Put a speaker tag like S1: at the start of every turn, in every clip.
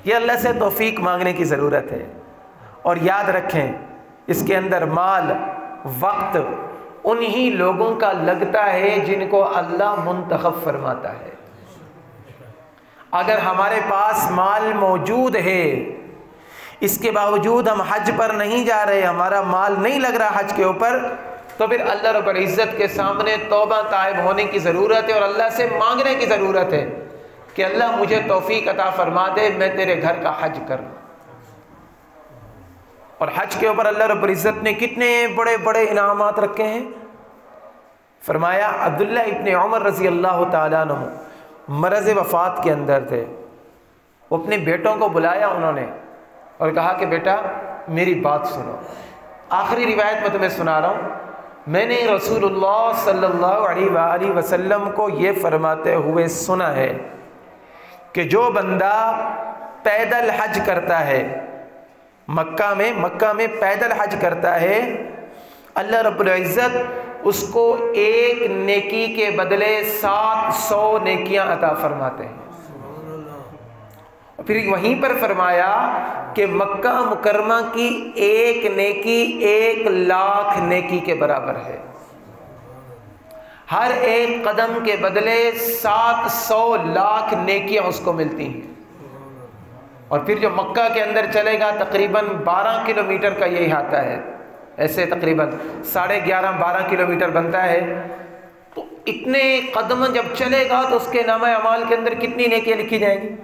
S1: یہ اللہ سے توفیق مانگنے کی ضرورت ہے۔ اور یاد رکھیں اس کے اندر مال، وقت انہی لوگوں کا لگتا ہے جن کو اللہ منتخب فرماتا ہے۔ اگر ہمارے پاس مال موجود ہے، اس کے باوجود ہم حج پر نہیں جا رہے، ہمارا مال نہیں لگ رہا حج کے اوپر، تو پھر اللہ رب العزت کے سامنے توبہ طائب ہونے کی ضرورت ہے اور اللہ سے مانگنے کی ضرورت ہے کہ اللہ مجھے توفیق عطا فرما دے، میں تیرے گھر کا حج کروں۔ اور حج کے اوپر اللہ رب العزت نے کتنے بڑے بڑے انعامات رکھے ہیں۔ فرمایا عبداللہ ابن عمر رضی اللہ تعالیٰ عنہ مرض وفات کے اندر تھے، وہ اپنے بیٹوں کو بلایا انہوں نے اور کہا کہ بیٹا میری بات سنو، آخری روایت میں تمہیں سنا رہا ہوں، میں نے رسول اللہ صلی اللہ علیہ وآلہ وسلم کو یہ فرماتے ہوئے سنا ہے کہ جو بندہ پیدل حج کرتا ہے، مکہ میں پیدل حج کرتا ہے، اللہ رب العزت اس کو ایک نیکی کے بدلے 700 نیکیاں عطا فرماتے ہیں۔ پھر وہیں پر فرمایا کہ مکہ مکرمہ کی ایک نیکی 1,00,000 نیکی کے برابر ہے، ہر ایک قدم کے بدلے 700 لاکھ نیکیاں اس کو ملتی ہیں۔ اور پھر جو مکہ کے اندر چلے گا تقریباً 12 کلومیٹر کا یہ احاطہ ہے، ایسے تقریباً 11.5-12 کلومیٹر بنتا ہے، تو اتنے قدم جب چلے گا تو اس کے نامہ اعمال کے اندر کتنی نیکیاں لکھی جائیں گی۔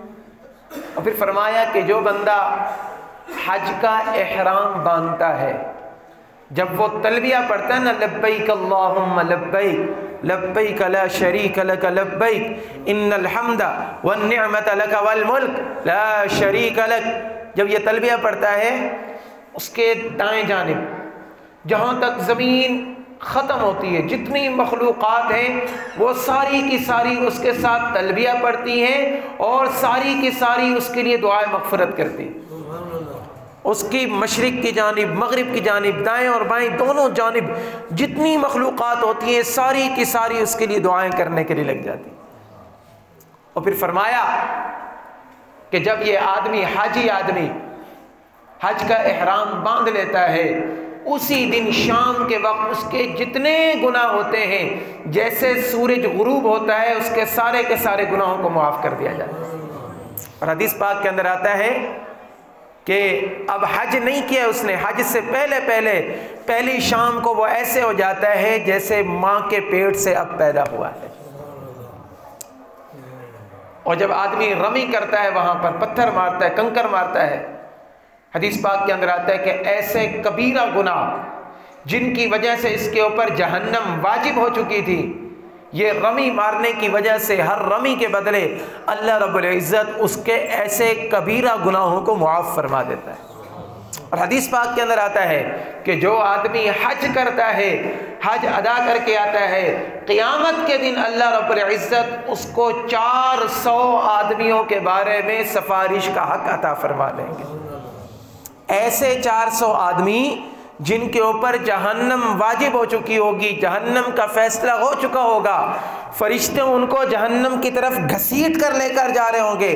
S1: اور پھر فرمایا کہ جو بندہ حج کا احرام باندھتا ہے، جب وہ تلبیہ پڑھتا ہے نا، لبیک اللہم لبیک لبیک لا شریک لک لبیک ان الحمد والنعمت لک والملک لا شریک لک، جب یہ تلبیہ پڑھتا ہے اس کے دائیں جانب جہاں تک زمین ختم ہوتی ہے جتنی مخلوقات ہیں وہ ساری کی ساری اس کے ساتھ تلبیہ پڑھتی ہیں اور ساری کی ساری اس کے لیے دعائے مغفرت کرتی ہیں۔ اس کی مشرق کی جانب، مغرب کی جانب، دائیں اور بائیں دونوں جانب جتنی مخلوقات ہوتی ہیں ساری کی ساری اس کے لیے دعائیں کرنے کے لیے لگ جاتی ہیں۔ اور پھر فرمایا کہ جب یہ آدمی حاجی آدمی حج کا احرام باندھ لیتا ہے، اسی دن شام کے وقت اس کے جتنے گناہ ہوتے ہیں جیسے سورج غروب ہوتا ہے، اس کے سارے گناہوں کو معاف کر دیا جاتا ہے۔ اور حدیث پاک کے اندر آتا ہے کہ اب حج نہیں کیا اس نے، حج سے پہلی شام کو وہ ایسے ہو جاتا ہے جیسے ماں کے پیٹ سے اب پیدا ہوا ہے۔ اور جب آدمی رمی کرتا ہے وہاں پر پتھر مارتا ہے، کنکر مارتا ہے، حدیث پاک کے اندر آتا ہے کہ ایسے کبیرہ گناہ جن کی وجہ سے اس کے اوپر جہنم واجب ہو چکی تھی، یہ رمی مارنے کی وجہ سے ہر رمی کے بدلے اللہ رب العزت اس کے ایسے کبیرہ گناہوں کو معاف فرما دیتا ہے۔ اور حدیث پاک کے اندر آتا ہے کہ جو آدمی حج کرتا ہے، حج ادا کر کے آتا ہے، قیامت کے دن اللہ رب العزت اس کو 400 آدمیوں کے بارے میں سفارش کا حق عطا فرما دیں گے۔ ایسے 400 آدمی جن کے اوپر جہنم واجب ہو چکی ہوگی، جہنم کا فیصلہ ہو چکا ہوگا، فرشتے ان کو جہنم کی طرف گھسیٹ کر لے کر جا رہے ہوں گے،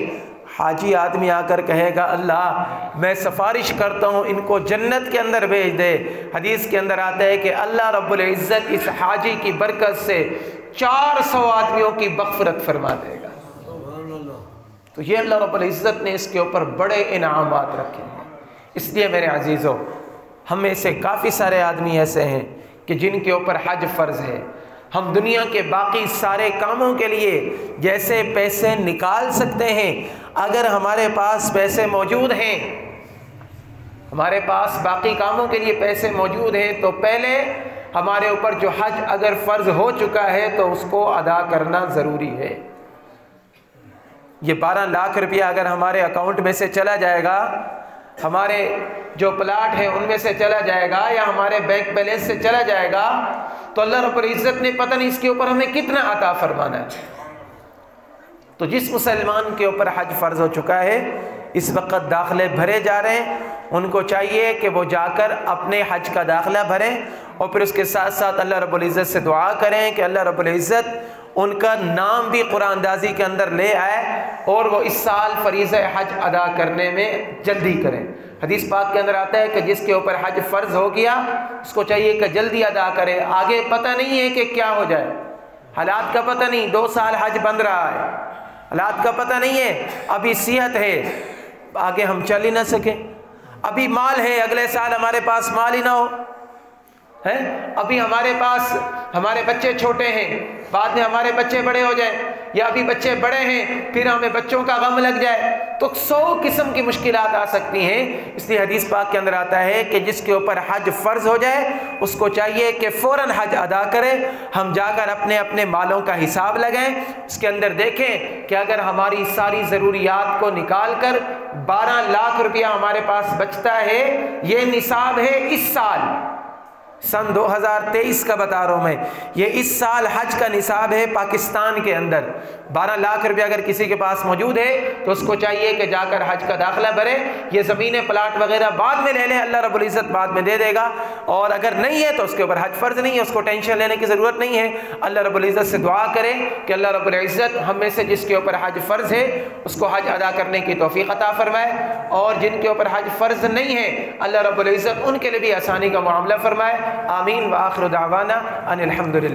S1: حاجی آدمی آ کر کہے گا اللہ میں سفارش کرتا ہوں ان کو جنت کے اندر بھیج دے۔ حدیث کے اندر آتا ہے کہ اللہ رب العزت اس حاجی کی برکت سے 400 آدمیوں کی مغفرت فرما دے گا۔ تو یہ اللہ رب العزت نے اس کے اوپر بڑے انعامات رکھے ہیں۔ اس لیے میرے عزیزوں، ہم میں سے کافی سارے آدمی ایسے ہیں کہ جن کے اوپر حج فرض ہے، ہم دنیا کے باقی سارے کاموں کے لیے جیسے پیسے نکال سکتے ہیں، اگر ہمارے پاس پیسے موجود ہیں، ہمارے پاس باقی کاموں کے لیے پیسے موجود ہیں، تو پہلے ہمارے اوپر جو حج اگر فرض ہو چکا ہے تو اس کو ادا کرنا ضروری ہے۔ یہ 12 لاکھ روپیہ اگر ہمارے اکاؤنٹ میں سے چلا جائے گا، ہمارے جو پلاٹ ہیں ان میں سے چلا جائے گا، یا ہمارے بینک بیلنس سے چلا جائے گا، تو اللہ رب العزت نے پتہ نہیں اس کے اوپر ہمیں کتنا عطا فرمانا ہے۔ تو جس مسلمان کے اوپر حج فرض ہو چکا ہے، اس وقت داخلے بھرے جا رہے ہیں، ان کو چاہیے کہ وہ جا کر اپنے حج کا داخلہ بھریں، اور پھر اس کے ساتھ ساتھ اللہ رب العزت سے دعا کریں کہ اللہ رب العزت ان کا نام بھی قرآن اندازی کے اندر لے آئے اور وہ اس سال فریضہ حج ادا کرنے میں جلدی کریں۔ حدیث پاک کے اندر آتا ہے کہ جس کے اوپر حج فرض ہو گیا اس کو چاہیے کہ جلدی ادا کرے، آگے پتہ نہیں ہے کہ کیا ہو جائے، حالات کا پتہ نہیں، 2 سال حج بند رہا ہے، حالات کا پتہ نہیں ہے، ابھی صحت ہے آگے ہم چل ہی نہ سکیں، ابھی مال ہے اگلے سال ہمارے پاس مال ہی نہ ہو، ابھی ہمارے پاس ہمارے بچے چھوٹے ہیں، بعد میں ہمارے بچے بڑے ہو جائیں، یا ابھی بچے بڑے ہیں پھر ہمیں بچوں کا غم لگ جائے، تو 100 قسم کی مشکلات آ سکتی ہیں۔ اس لیے حدیث پاک کے اندر آتا ہے کہ جس کے اوپر حج فرض ہو جائے اس کو چاہیے کہ فوراً حج ادا کرے۔ ہم جا کر اپنے اپنے مالوں کا حساب لگائیں، اس کے اندر دیکھیں کہ اگر ہماری ساری ضروریات کو نکال کر 12 لاکھ روپیہ ہمارے پاس بچتا ہے، یہ نصاب ہے اس سال، سن 2023 کا بتا رہا ہوں میں، یہ اس سال حج کا نصاب ہے پاکستان کے اندر۔ 12 لاکھ روپے اگر کسی کے پاس موجود ہے تو اس کو چاہیے کہ جا کر حج کا داخلہ بھرے۔ یہ زمینیں پلاٹ وغیرہ بعد میں لے لیں، اللہ رب العزت بعد میں دے دے گا، اور اگر نہیں ہے تو اس کے اوپر حج فرض نہیں ہے، اس کو ٹینشن لینے کی ضرورت نہیں ہے۔ اللہ رب العزت سے دعا کریں کہ اللہ رب العزت ہم میں سے جس کے اوپر حج فرض ہے اس کو حج ادا کرنے کی توفیق عطا فرمائے، اور جن کے اوپر حج فرض نہیں ہے اللہ رب العزت ان کے لیے بھی آسانی کا معاملہ فرمائے۔ آمین۔ وآخر دعوانا ان الحمدللہ۔